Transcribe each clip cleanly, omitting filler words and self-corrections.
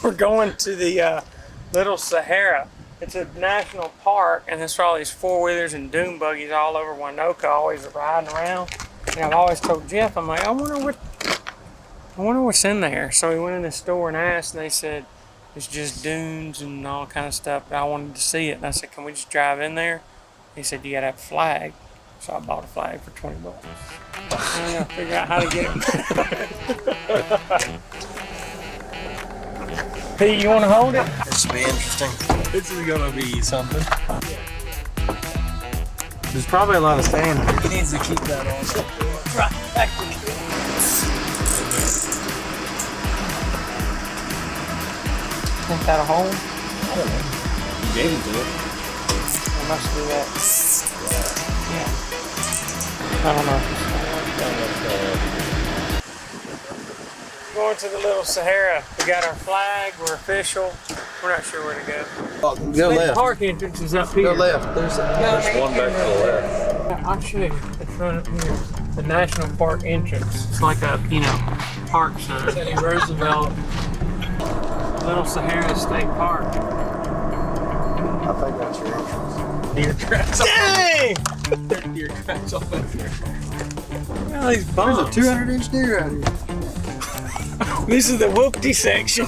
We're going to the Little Sahara. It's a national park, and there's all these four-wheelers and dune buggies all over Winoka, always riding around. And I've always told Jeff, I'm like, I wonder what's in there. So we went in the store and asked, and they said it's just dunes and all kind of stuff. But I wanted to see it, and I said, can we just drive in there? He said, you gotta have a flag. So I bought a flag for $20. I gotta figure out how to get it. Pete, you want to hold it? This will be interesting. This is gonna be something. There's probably a lot of sand here. He needs to keep that on. Right back to me. Think that a hole? I don't know. You gave it to it. I must do that. Yeah. I don't know. Going to the Little Sahara. We got our flag. We're official. We're not sure where to go. Oh, go The left. park entrance is up here. Go left. There's one back to the left. I'll show you. It's right up here. The National Park entrance. It's like a, park sign. Teddy Roosevelt. Little Sahara State Park. I think that's your entrance. Deer tracks. Dang! Deer tracks all over there. Well, these There's bumps. a 200-inch deer out here. This is the whoopty section.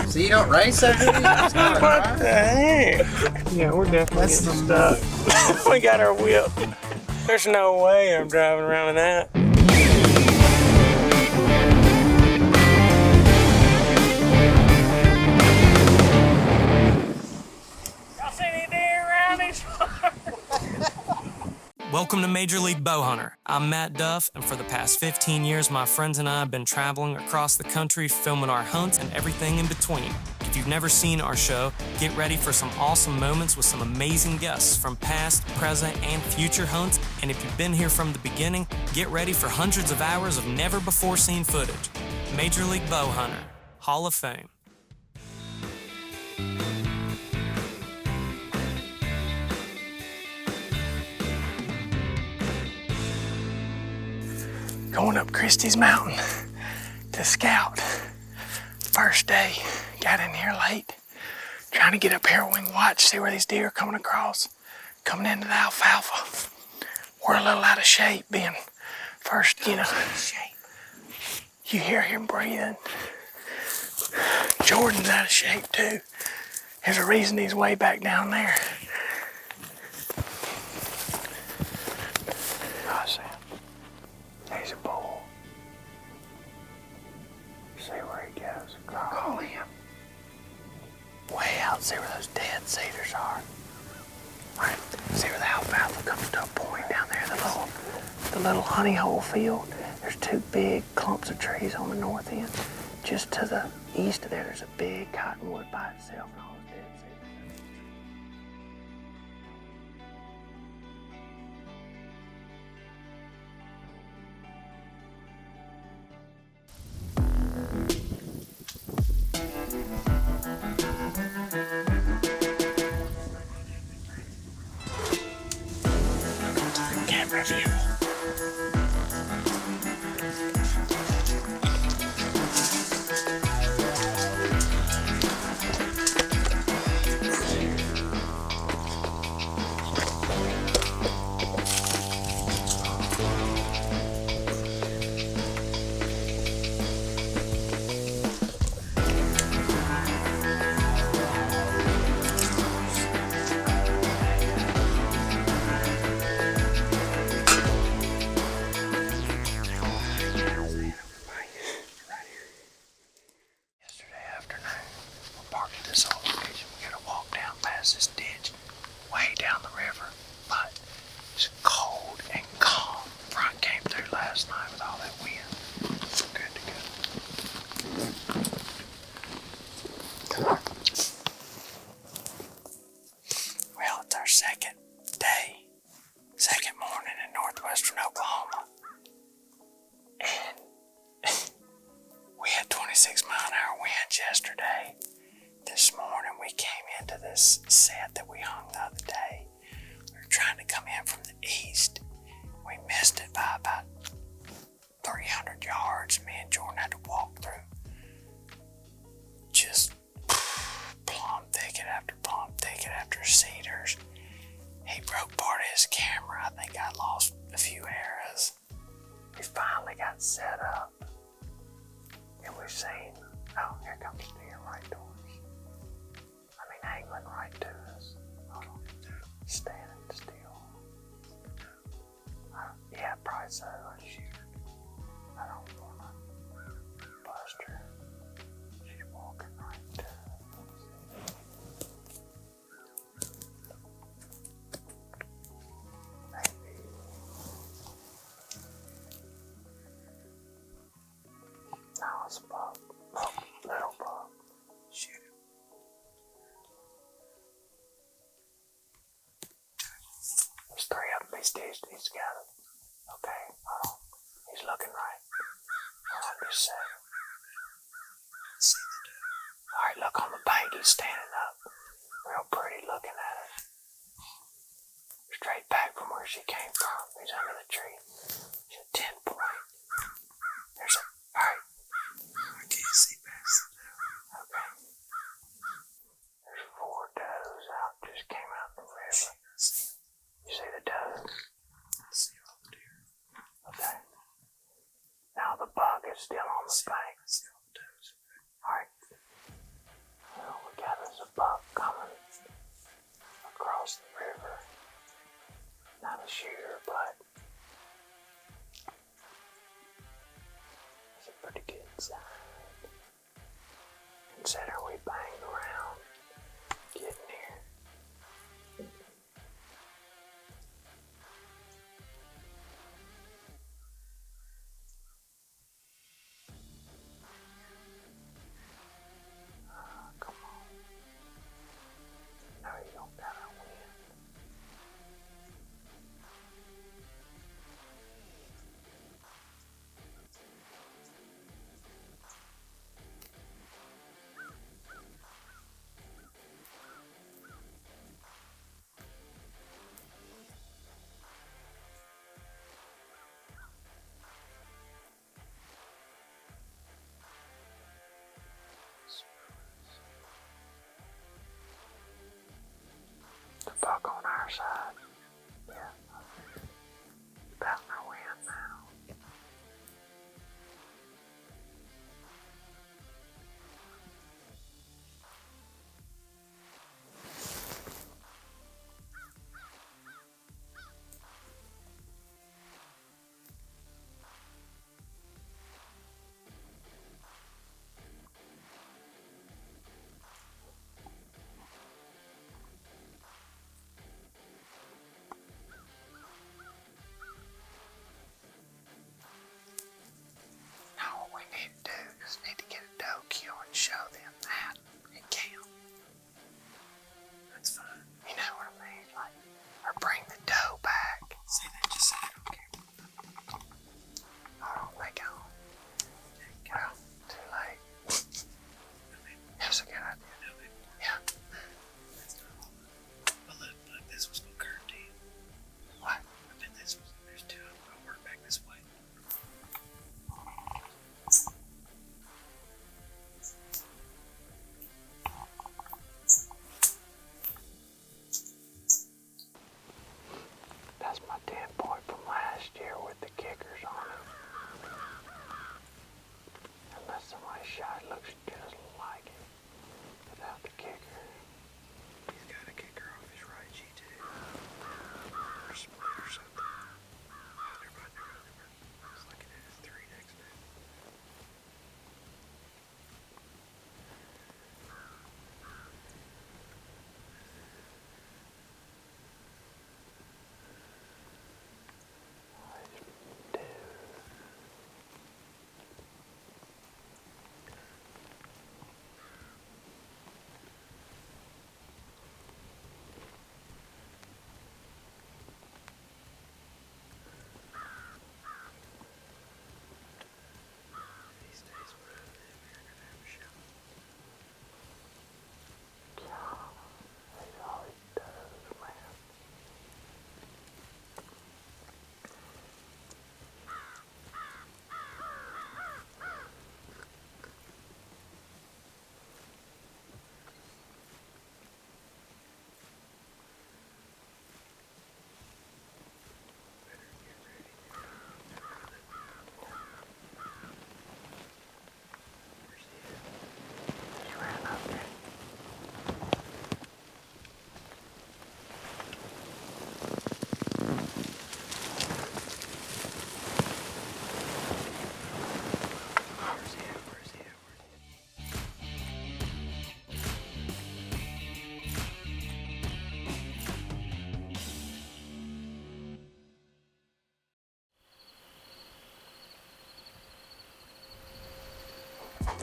So you don't race over here? What the heck? Yeah, we're definitely That's getting stuck. We got our whip. There's no way I'm driving around in that. Y'all see any deer around these parts? Welcome to Major League Bowhunter. I'm Matt Duff, and for the past 15 years, my friends and I have been traveling across the country filming our hunts and everything in between. If you've never seen our show, get ready for some awesome moments with some amazing guests from past, present, and future hunts. And if you've been here from the beginning, get ready for hundreds of hours of never-before-seen footage. Major League Bowhunter, Hall of Fame. Going up Christie's Mountain to scout. First day, got in here late. Trying to get up here when we watch, see where these deer are coming across. Coming into the alfalfa. We're a little out of shape being first, You hear him breathing. Jordan's out of shape too. There's a reason he's way back down there. I see him. He's a bull. See where he goes. Call him. Way out, see where those dead cedars are. Right. See where the alfalfa comes to a point down there, the little honey hole field. There's two big clumps of trees on the north end. Just to the east of there, there's a big cottonwood by itself and all those dead cedars. Camera view. This ditch way down the river, but it's cold and calm. Front came through last night with all that wind. Good to go. Well, it's our second morning in northwestern Oklahoma, and we had 26-mile-an-hour winds yesterday. This morning we came into this set that we hung the other day. We were trying to come in from the east. We missed it by about 300 yards. Me and Jordan had to walk through cedars. He broke part of his camera. I think I lost a few arrows. We finally got set up. And we've seen, oh, here comes deer right to us. I mean, angling right to us. Hold on. Standing still. Yeah, probably so. Shoot. I don't want to bust her. She's walking right to us. Maybe. No, it's a buck. Oh, little buck. Shoot him. There's three of them. He's got them. Okay, hold on. He's looking right. Hold on just a second. Alright, look on the bank. He's standing up. Real pretty looking at us. Straight back from where she came from. He's under the tree. She's a 10 point. There's a. Alright. I can't see past it now. Okay. There's 4 does out. Just came out the river. You see the does? Okay. Now the buck is still on the bank. Alright. Well, we got us a buck coming across the river. Not a shooter, but it's a pretty good sign. Consider we banged around getting here. Come on. No, you don't gotta win. The buck on our side. Yeah. About no end now. Now what we need to do is need to get a doe kill and show them that and count. That's fine. You know what I mean? Like, or bring the doe back. Say that, just say it, okay. Hold on, they gone. Well, too late. It was a good idea. Yeah. But look, this was gonna curve to you. What? I bet there's 2 of them. I'll work back this way. That's my 10 point from last year with the kickers on it. Unless somebody's shot looks just like it without the kicker. He's got a kicker off his right G2. Or split or something. They're both. I was looking at his 3 next to it.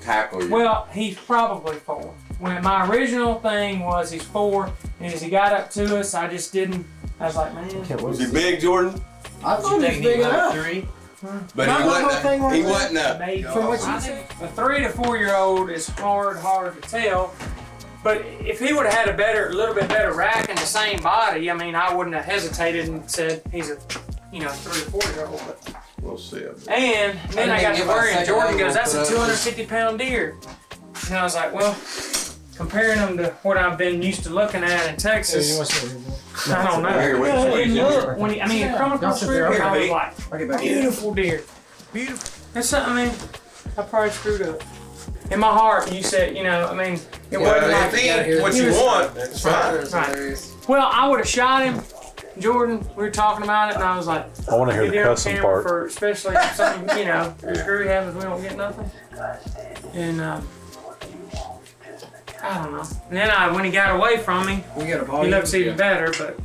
tackle you. Well, he's probably 4. When my original thing was he's 4, and as he got up to us, I just didn't. I was like, man. Was he big, Jordan? I thought he was big enough. 3. But My whole thing was he that- wasn't a. Maybe. From what you I said. think a 3 to 4 year old is hard to tell. But if he would have had a little bit better rack and the same body, I mean, I wouldn't have hesitated and said he's a, 3 to 4 year old. But. We'll see. And then I got to worrying. Jordan goes, "That's a 250-pound deer," and I was like, "Well, comparing them to what I've been used to looking at in Texas, I don't know." Here, wait, It wait, didn't look when he come across the river, I was like, "Beautiful deer, beautiful." That's something. I mean, I probably screwed up. In my heart, you said, it wasn't like If what you want, it's fine. right. Well, I would have shot him. Jordan, we were talking about it, and I was like, I want to hear the "Get on cussing camera part. for especially if something, screwy happens, we don't get nothing." And I don't know. And then when he got away from me, We got a he volume. looks even better. But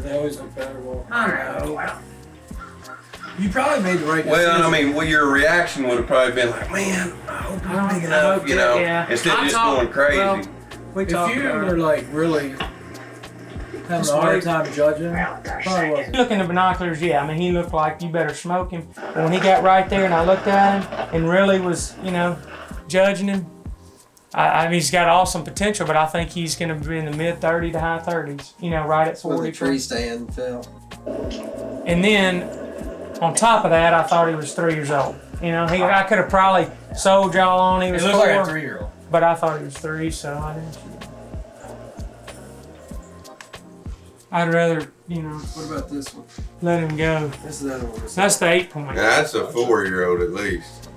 They always look better. Well, I don't know. You probably made the right decision. Well, I mean, your reaction would have probably been like, "Man, I hope I he's big enough," yeah. instead of I just talked- going crazy. well, we if talked you about were it. like really having a hard time judging, probably wasn't. Look in the binoculars, yeah. I mean, he looked like you better smoke him. But when he got right there and I looked at him and really was, judging him, I mean, he's got awesome potential, but I think he's going to be in the mid 30 to high 30s, right at Where 40. the tree stand fell. And then on top of that, I thought he was 3 years old. I could have probably sold y'all on he It was looks 4, like a 3-year-old. but I thought he was 3, so I didn't shoot him. I'd rather, What about this one? let him go. This is the other one. That's the 8 point. Yeah, that's a 4-year-old at least.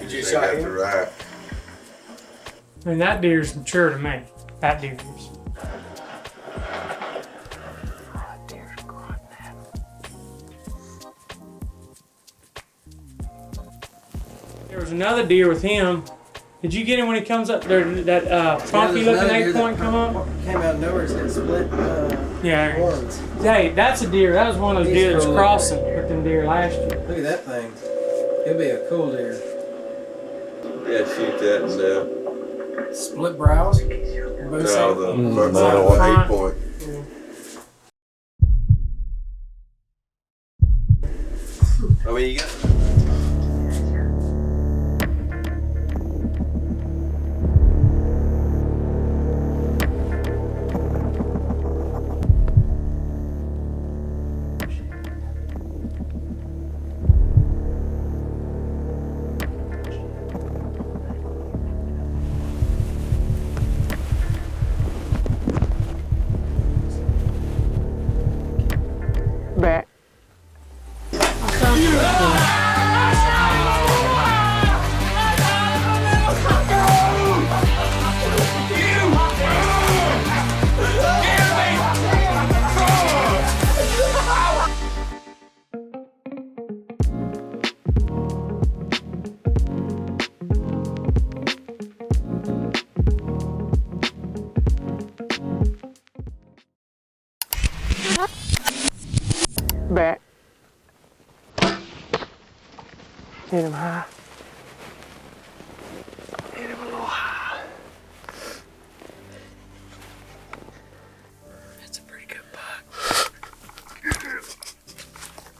You just just shot got him? the right. I mean, that deer's mature to me. That deer is. There was another deer with him. Did you get him when he comes up there? That funky looking 8 point come up? Came out of nowhere. It's got split Yeah. horns. Hey, that's a deer. That was one of those He's deer that's cool. crossing with them deer last year. Look at that thing. He'll be a cool deer. Yeah, shoot that and Split brows. Both no, sides. the no. 8 point. I mean, you got. Back. Back. Hit him high. Hit him a little high. That's a pretty good buck.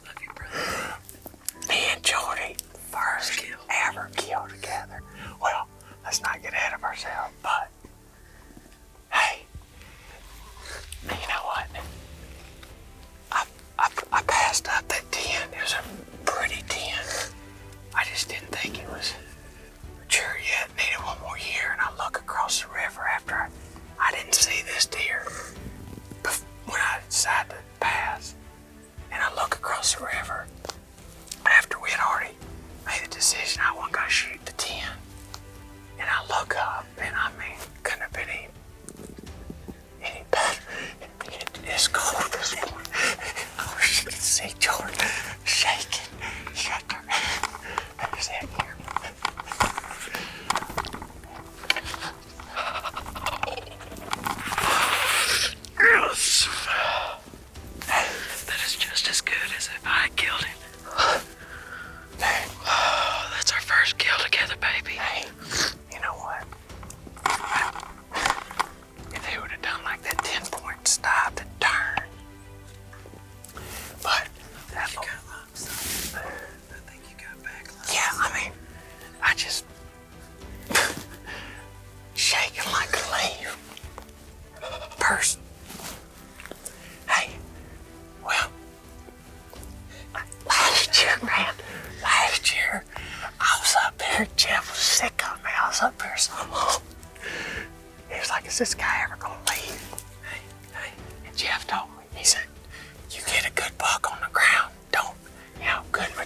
Love you, brother. Me and Jordy first kill ever killed together. Well, let's not get ahead of ourselves, but hey, you know what? I passed up that 10. It was a pretty 10. I just didn't think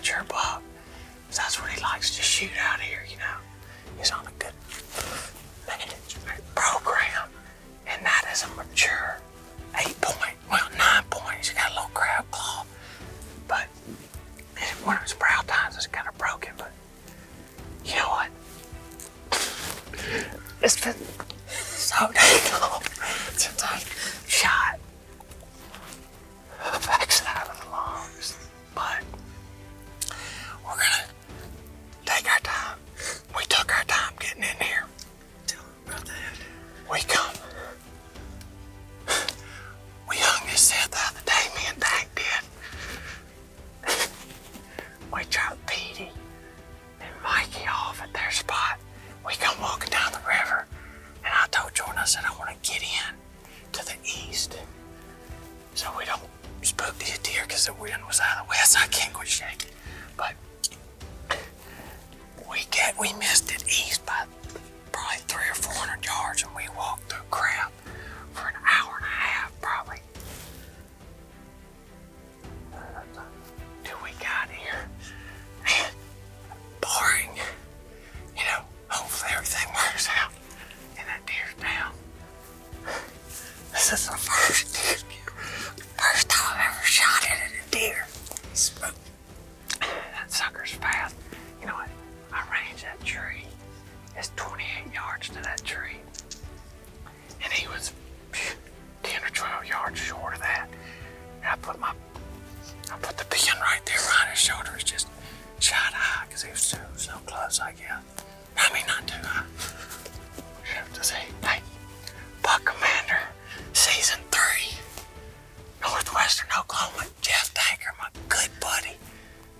mature buck. That's what he likes to shoot out here, you know. He's on a good management program. And that is a mature 8-point, well, 9 point. He's got a little crab claw. But one of his brow tines is kind of broken, but you know what? It's been so dang long since I shot the backside of the lungs. But we're gonna take our time. We took our time getting in here. Tell me about that. We come. We hung this set the other day, me and Dank did. We dropped Petey and Mikey off at their spot. We come walking down the river, and I told Jordan, I said, I want to get in to the east so we don't spook these deer because the wind was out of the west. I can't quit shaking. But we missed it east by probably 300 or 400 yards, and we walked through crap for an hour and a half probably till we got here. And barring, you know, hopefully everything works out and that deer's down. This is the first time I ever shot it at a deer. That sucker's fast. You know what? I ranged that tree. It's 28 yards to that tree. And he was 10 or 12 yards short of that. And I put the pin right there behind his shoulder. It's just shot high because he was so close, I guess. I mean, not too high. Have to say, hey, Buck Commander, Season 3, Northwestern Oklahoma, Jeff Danker, my good buddy,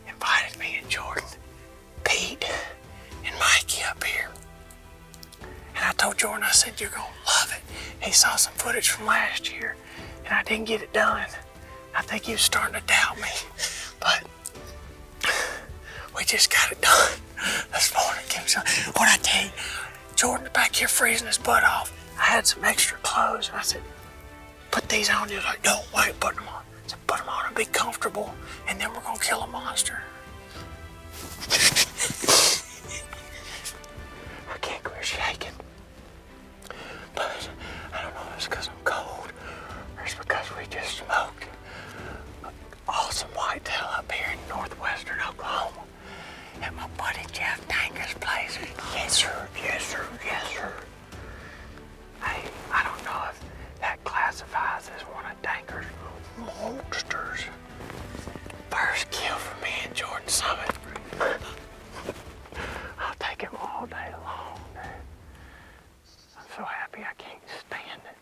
invited me and Jordan, Pete, and Mikey up here. And I told Jordan, I said, you're gonna love it. He saw some footage from last year, and I didn't get it done. I think he was starting to doubt me, but we just got it done this morning. What I tell you, Jordan back here freezing his butt off. I had some extra clothes, and I said, put these on. He was like, no, wait, put them on. I said, put them on and be comfortable, and then we're gonna kill a monster. I can't quit shaking. But I don't know if it's because I'm cold or it's because we just smoked an awesome whitetail up here in northwestern Oklahoma at my buddy Jeff Danker's place. Yes, sir, yes, sir, yes, sir. Hey, I don't know if that classifies as one of Danker's monsters. First kill for me and Jordan Summit. I'll take him all day long. I'm so happy I can't stand it.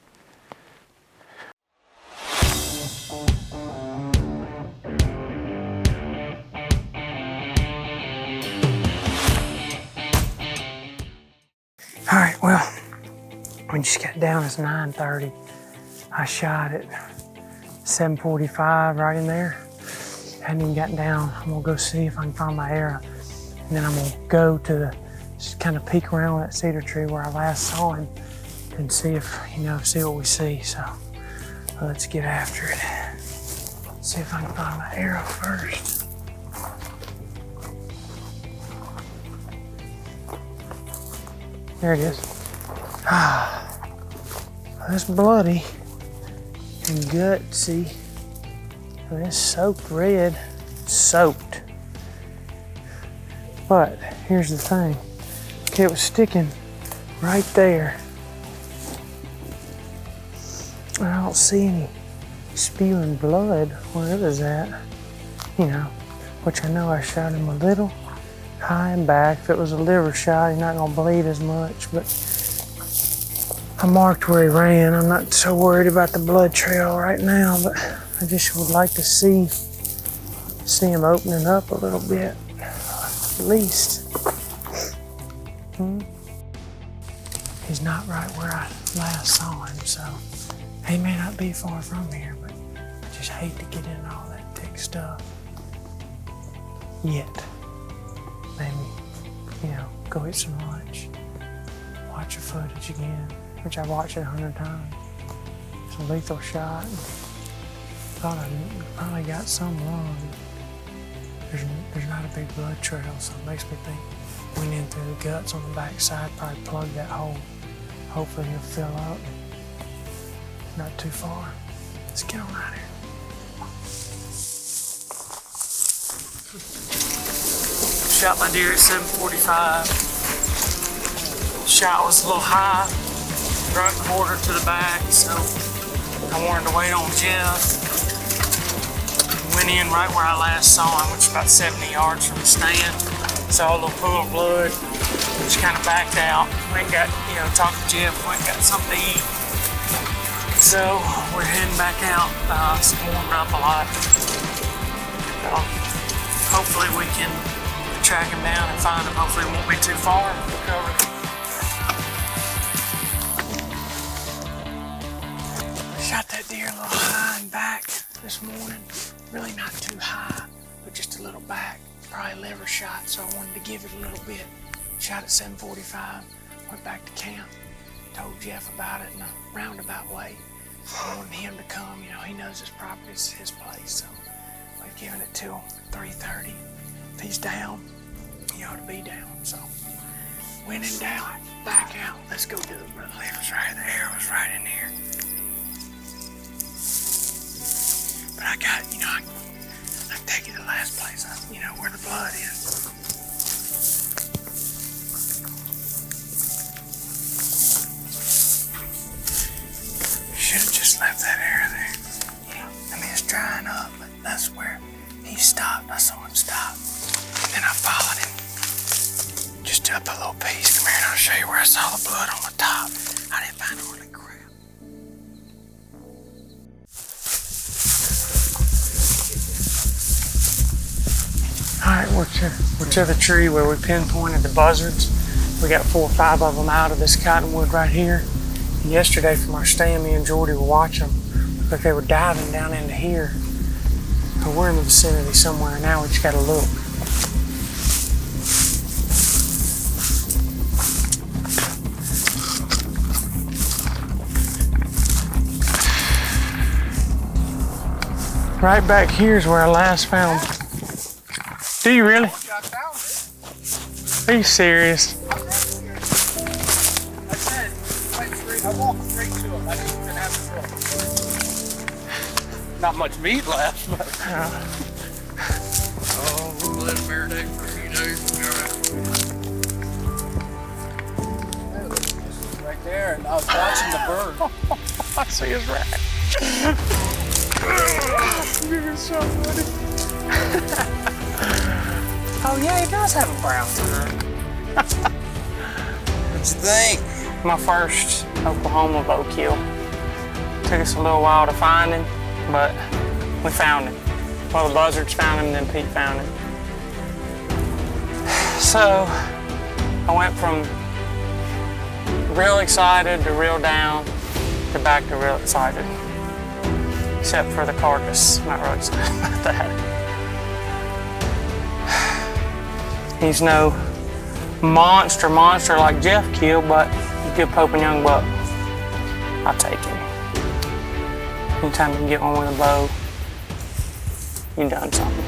All right, well, we just got down. It's 9:30. I shot at 7:45 right in there. Hadn't even gotten down. I'm gonna go see if I can find my arrow. And then I'm gonna go to just kind of peek around that cedar tree where I last saw him and see if, see what we see. So let's get after it. See if I can find my arrow first. There it is. It's bloody and gutsy. It's soaked red, soaked. But here's the thing. Okay, it was sticking right there. I don't see any spewing blood where it was at, which I know I shot him a little high and back. If it was a liver shot, he's not gonna bleed as much, but I marked where he ran. I'm not so worried about the blood trail right now, but I just would like to see him opening up a little bit, at least. He's not right where I last saw him, so he may not be far from here, but I just hate to get into all that thick stuff yet. Maybe, go eat some lunch, watch the footage again, which I've watched it 100 times. It's a lethal shot. Thought I probably got some wrong. there's not a big blood trail, so it makes me think went in through the guts on the back side, probably plugged that hole. Hopefully he'll fill up. Not too far. Let's get on out here. Shot my deer at 7:45. Shot was a little high, right quarter to the back, so I wanted to wait on Jeff. Went in right where I last saw him, which is about 70 yards from the stand. Saw a little pool of blood, just kind of backed out. Went and got, talked to Jeff, went and got something to eat. So we're heading back out, it's warmed up a lot. Hopefully we can track him down and find him. Hopefully it won't be too far. Shot that deer a little high and back this morning. Really not too high, but just a little back. Probably liver shot, so I wanted to give it a little bit. Shot at 7:45, went back to camp, told Jeff about it in a roundabout way. I wanted him to come, he knows his property is his place, so we've given it till 3:30. If he's down, he ought to be down, so went in down, back out. Let's go do it, brother. It was right, the arrow's right in here. But I got, I can take you to the last place, where the blood is. Should have just left that area there. It's drying up, but that's where he stopped. I saw him stop. Then I followed him just up a little piece. Come here and I'll show you where I saw the blood on the top. I didn't find hardly crap. Alright, we're to the tree where we pinpointed the buzzards. We got 4 or 5 of them out of this cottonwood right here. And yesterday from our stand, me and Jordy were watching them. Looked like they were diving down into here. So we're in the vicinity somewhere now, we just gotta look. Right back here is where I last found them. Do you really? Are you serious? I walked straight to him. I didn't even have to look. Not much meat left, but. Oh, we'll let it marinate for a few days. Right there, and I was watching the bird. I see his rack. You're so funny. Oh yeah, he does have a brown tonight. What you think? My first Oklahoma bow kill. Took us a little while to find him, but we found him. Well, the buzzards found him, then Pete found him. So I went from real excited to real down to back to real excited. Except for the carcass. Not really excited about that. He's no monster like Jeff killed, but he's a good poking young buck. I'll take him. Anytime you can get one with a bow, you've done something.